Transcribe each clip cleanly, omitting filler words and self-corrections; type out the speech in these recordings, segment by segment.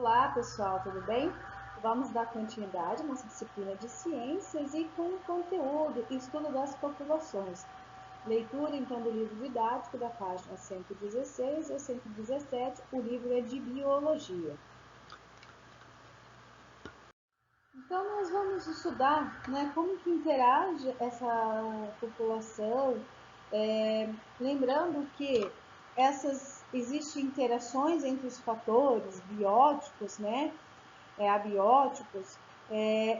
Olá pessoal, tudo bem? Vamos dar continuidade à nossa disciplina de ciências e com o conteúdo estudo das populações. Leitura então do livro didático da página 116 a 117, o livro é de biologia. Então nós vamos estudar como que interage essa população, lembrando que existem interações entre os fatores bióticos, abióticos,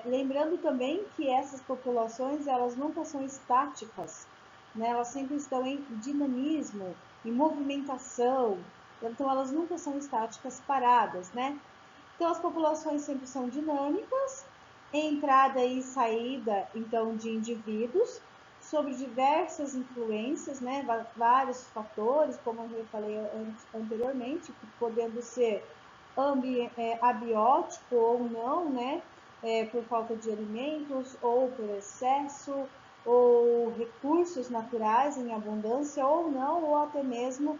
lembrando também que essas populações elas nunca são estáticas, elas sempre estão em dinamismo, em movimentação, então elas nunca são estáticas paradas, Então as populações sempre são dinâmicas, entrada e saída então de indivíduos, sobre diversas influências, vários fatores, como eu falei anteriormente, podendo ser abiótico ou não, por falta de alimentos ou por excesso, ou recursos naturais em abundância ou não, ou até mesmo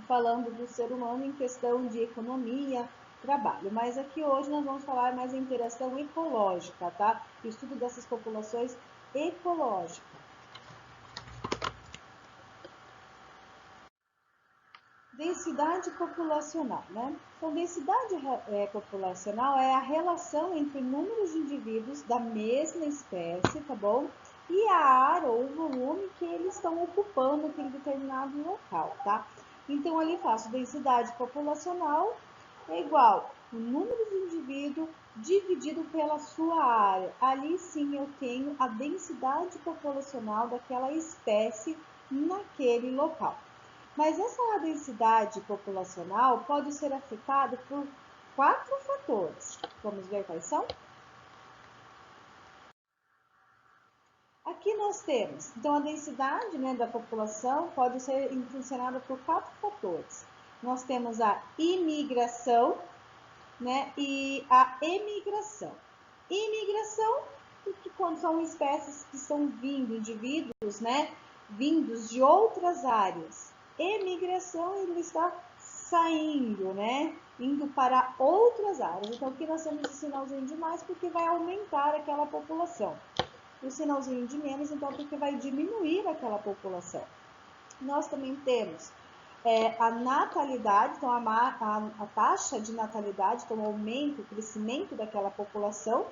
falando do ser humano em questão de economia, trabalho. Mas aqui hoje nós vamos falar mais em interação ecológica, tá? Estudo dessas populações ecológicas. Densidade populacional, Então, densidade populacional é a relação entre números de indivíduos da mesma espécie, tá bom? E a área ou o volume que eles estão ocupando aquele determinado local, tá? Então, ali faço densidade populacional é igual o número de indivíduo dividido pela sua área. Ali sim eu tenho a densidade populacional daquela espécie naquele local. Mas essa densidade populacional pode ser afetada por 4 fatores. Vamos ver quais são? Aqui nós temos, então, a densidade da população pode ser influenciada por 4 fatores. Nós temos a imigração, e a emigração. Imigração, porque quando são espécies que estão vindo, indivíduos, vindos de outras áreas. Emigração, ele está saindo, indo para outras áreas. Então, aqui nós temos o sinalzinho de mais, porque vai aumentar aquela população. O sinalzinho de menos, então, porque vai diminuir aquela população. Nós também temos a natalidade, então a taxa de natalidade, então o aumento, o crescimento daquela população,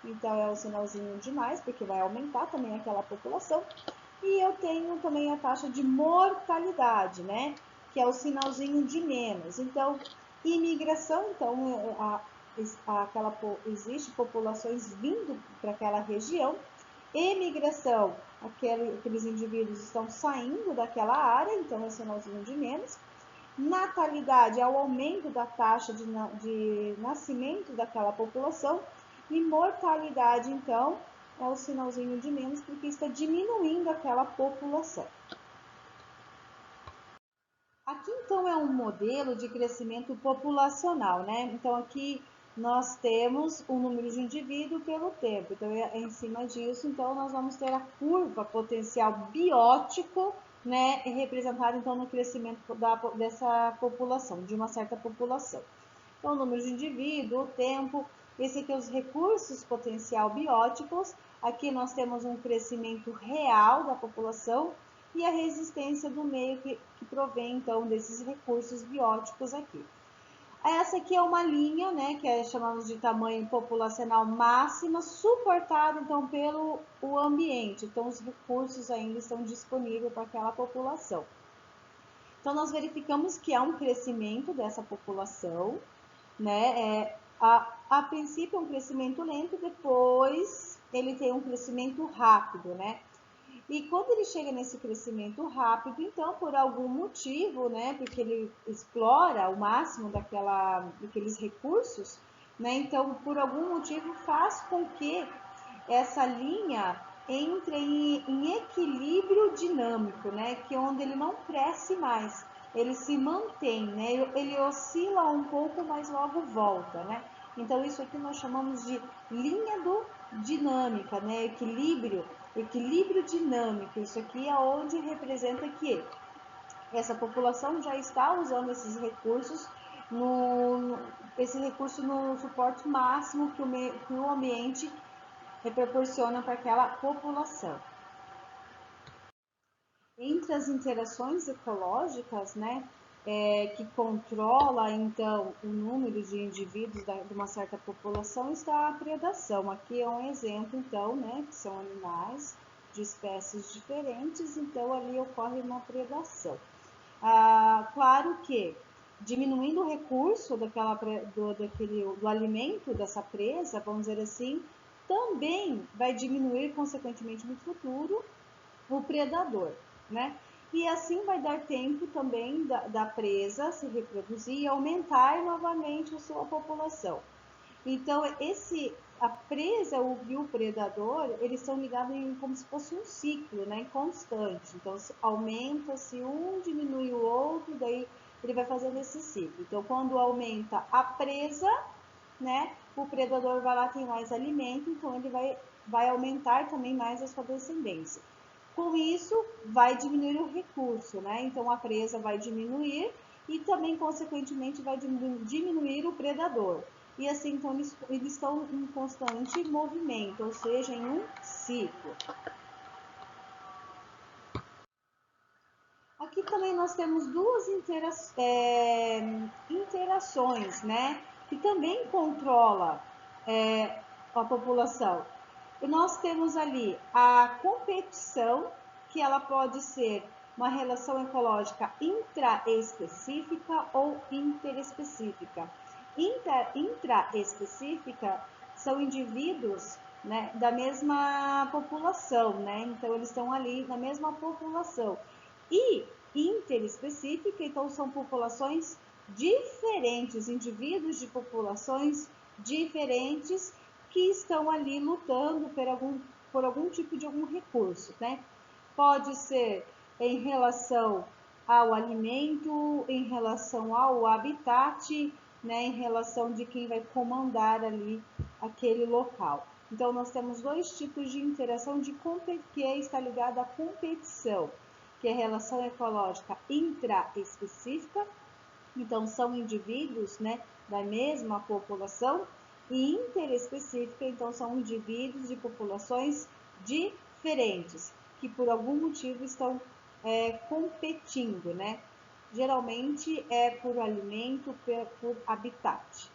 então é o sinalzinho de mais, porque vai aumentar também aquela população. E eu tenho também a taxa de mortalidade, que é o sinalzinho de menos. Então, imigração, então existe populações vindo para aquela região. Emigração, aqueles indivíduos estão saindo daquela área, então é o sinalzinho de menos. Natalidade é o aumento da taxa de nascimento daquela população. E mortalidade, então, é o sinalzinho de menos, porque está diminuindo aquela população. Aqui, então, é um modelo de crescimento populacional, Então, aqui nós temos o número de indivíduo pelo tempo. Então, em cima disso, então, nós vamos ter a curva potencial biótico, representada, então, no crescimento dessa população, de uma certa população. Então, o número de indivíduo, o tempo, esse aqui é os recursos potencial bióticos. Aqui nós temos um crescimento real da população e a resistência do meio que provém, então, desses recursos bióticos aqui. Essa aqui é uma linha, que chamamos de tamanho populacional máxima, suportada, então, pelo ambiente. Então, os recursos ainda estão disponíveis para aquela população. Então, nós verificamos que há um crescimento dessa população, a princípio é um crescimento lento, depois ele tem um crescimento rápido, E quando ele chega nesse crescimento rápido, então, por algum motivo, porque ele explora o máximo daqueles recursos, então, por algum motivo, faz com que essa linha entre em equilíbrio dinâmico, que é onde ele não cresce mais, ele se mantém, ele oscila um pouco, mas logo volta, Então, isso aqui nós chamamos de linha dinâmica, equilíbrio dinâmico. Isso aqui é onde representa que essa população já está usando esses recursos esse recurso no suporte máximo que o ambiente proporciona para aquela população. Entre as interações ecológicas, né, que controla então o número de indivíduos de uma certa população, está a predação. Aqui é um exemplo, então, né, que são animais de espécies diferentes, então ali ocorre uma predação. Claro que diminuindo o recurso do alimento dessa presa, vamos dizer assim, também vai diminuir consequentemente no futuro o predador, né? E assim vai dar tempo também da presa se reproduzir e aumentar novamente a sua população. Então, a presa e o predador, eles estão ligados como se fosse um ciclo, né, constante. Então, aumenta-se um, diminui o outro, daí ele vai fazendo esse ciclo. Então, quando aumenta a presa, né, o predador vai lá, tem mais alimento, então ele vai aumentar também mais a sua descendência. Com isso, vai diminuir o recurso, né? Então, a presa vai diminuir e também, consequentemente, vai diminuir o predador. E assim, então, eles estão em constante movimento, ou seja, em um ciclo. Aqui também nós temos duas interações, né? Que também controla a população. E nós temos ali a competição, que ela pode ser uma relação ecológica intraespecífica ou interespecífica. Intraespecífica são indivíduos, né, da mesma população, né? Então eles estão ali na mesma população. E interespecífica, então são populações diferentes, indivíduos de populações diferentes que estão ali lutando por algum tipo de algum recurso, né? Pode ser em relação ao alimento, em relação ao habitat, né? Em relação de quem vai comandar ali aquele local. Então, nós temos dois tipos de interação que está ligada à competição, que é a relação ecológica intraespecífica, então são indivíduos, né, da mesma população, e interespecífica, então são indivíduos de populações diferentes, que por algum motivo estão competindo, né? Geralmente é por alimento, por habitat.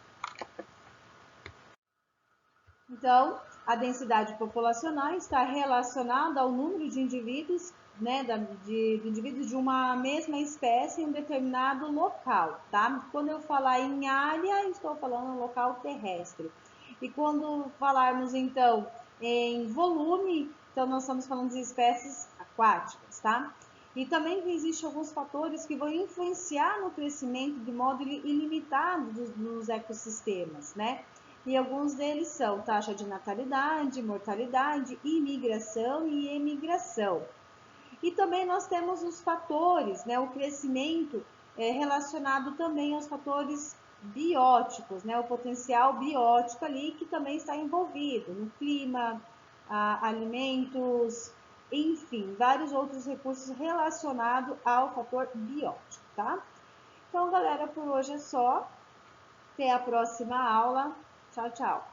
Então, a densidade populacional está relacionada ao número de indivíduos, né, de indivíduos de uma mesma espécie em um determinado local, tá? Quando eu falar em área, estou falando local terrestre. E quando falarmos, então, em volume, então nós estamos falando de espécies aquáticas, tá? E também existem alguns fatores que vão influenciar no crescimento de modo ilimitado dos ecossistemas, né? E alguns deles são taxa de natalidade, mortalidade, imigração e emigração. E também nós temos os fatores, né, o crescimento relacionado também aos fatores bióticos, né, o potencial biótico ali que também está envolvido no clima, alimentos, enfim, vários outros recursos relacionados ao fator biótico, tá? Então, galera, por hoje é só. Até a próxima aula. Tchau, tchau.